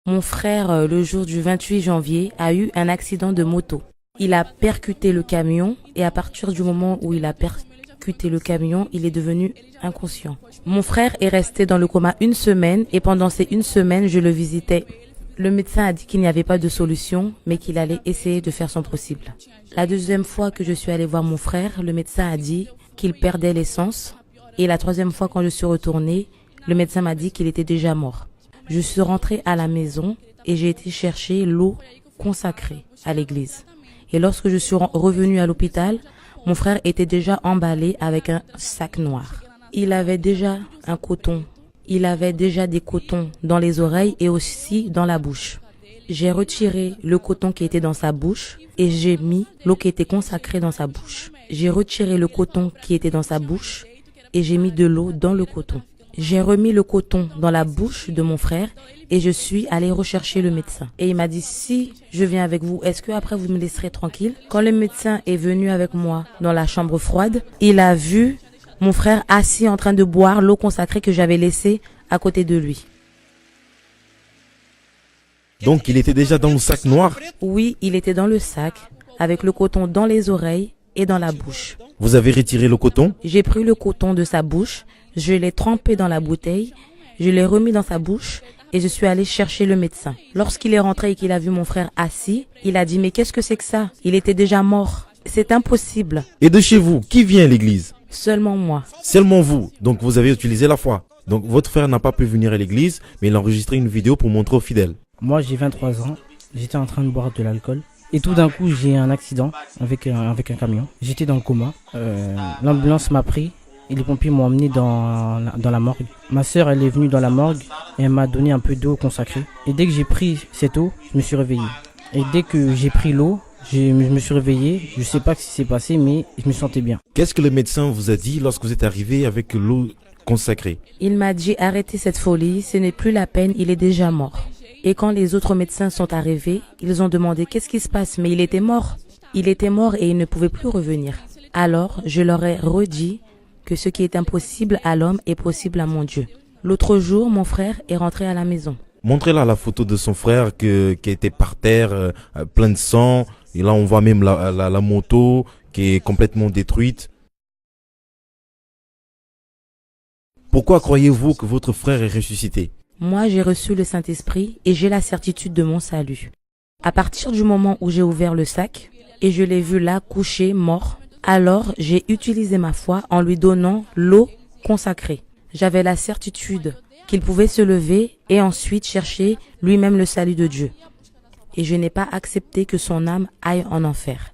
Mon frère, le jour du 28 janvier, a eu un accident de moto. Il a percuté le camion et à partir du moment où il a percuté le camion, il est devenu inconscient. Mon frère est resté dans le coma une semaine et pendant ces une semaine, je le visitais. Le médecin a dit qu'il n'y avait pas de solution, mais qu'il allait essayer de faire son possible. La deuxième fois que je suis allée voir mon frère, le médecin a dit qu'il perdait l'essence. Et la troisième fois, quand je suis retournée, le médecin m'a dit qu'il était déjà mort. Je suis rentrée à la maison et j'ai été chercher l'eau consacrée à l'église. Et lorsque je suis revenue à l'hôpital, mon frère était déjà emballé avec un sac noir. Il avait déjà un coton. Il avait déjà des cotons dans les oreilles et aussi dans la bouche. J'ai retiré le coton qui était dans sa bouche et j'ai mis l'eau qui était consacrée dans sa bouche. J'ai retiré le coton qui était dans sa bouche et j'ai mis de l'eau dans le coton. J'ai remis le coton dans la bouche de mon frère et je suis allée rechercher le médecin. Et il m'a dit, si je viens avec vous, est-ce que après vous me laisserez tranquille? Quand le médecin est venu avec moi dans la chambre froide, il a vu mon frère assis en train de boire l'eau consacrée que j'avais laissée à côté de lui. Donc il était déjà dans le sac noir? Oui, il était dans le sac, avec le coton dans les oreilles et dans la bouche. Vous avez retiré le coton? J'ai pris le coton de sa bouche, je l'ai trempé dans la bouteille, je l'ai remis dans sa bouche et je suis allée chercher le médecin. Lorsqu'il est rentré et qu'il a vu mon frère assis, il a dit « Mais qu'est-ce que c'est que ça? Il était déjà mort. C'est impossible. » Et de chez vous, qui vient à l'église? Seulement moi. Seulement vous. Donc vous avez utilisé la foi. Donc votre frère n'a pas pu venir à l'église, mais il a enregistré une vidéo pour montrer aux fidèles. Moi j'ai 23 ans, j'étais en train de boire de l'alcool. Et tout d'un coup j'ai un accident avec un camion. J'étais dans le coma. L'ambulance m'a pris et les pompiers m'ont emmené dans la morgue. Ma sœur elle est venue dans la morgue et elle m'a donné un peu d'eau consacrée. Et dès que j'ai pris cette eau, je me suis réveillé. Et dès que j'ai pris l'eau, je me suis réveillé. Je sais pas ce qui s'est passé mais je me sentais bien. Qu'est-ce que le médecin vous a dit lorsque vous êtes arrivé avec l'eau consacrée? Il m'a dit arrêtez cette folie, ce n'est plus la peine, il est déjà mort. Et quand les autres médecins sont arrivés, ils ont demandé qu'est-ce qui se passe, mais il était mort. Il était mort et il ne pouvait plus revenir. Alors, je leur ai redit que ce qui est impossible à l'homme est possible à mon Dieu. L'autre jour, mon frère est rentré à la maison. Montrez-là la photo de son frère qui était par terre, plein de sang. Et là, on voit même la moto qui est complètement détruite. Pourquoi croyez-vous que votre frère est ressuscité? Moi, j'ai reçu le Saint-Esprit et j'ai la certitude de mon salut. À partir du moment où j'ai ouvert le sac et je l'ai vu là couché, mort, alors j'ai utilisé ma foi en lui donnant l'eau consacrée. J'avais la certitude qu'il pouvait se lever et ensuite chercher lui-même le salut de Dieu. Et je n'ai pas accepté que son âme aille en enfer.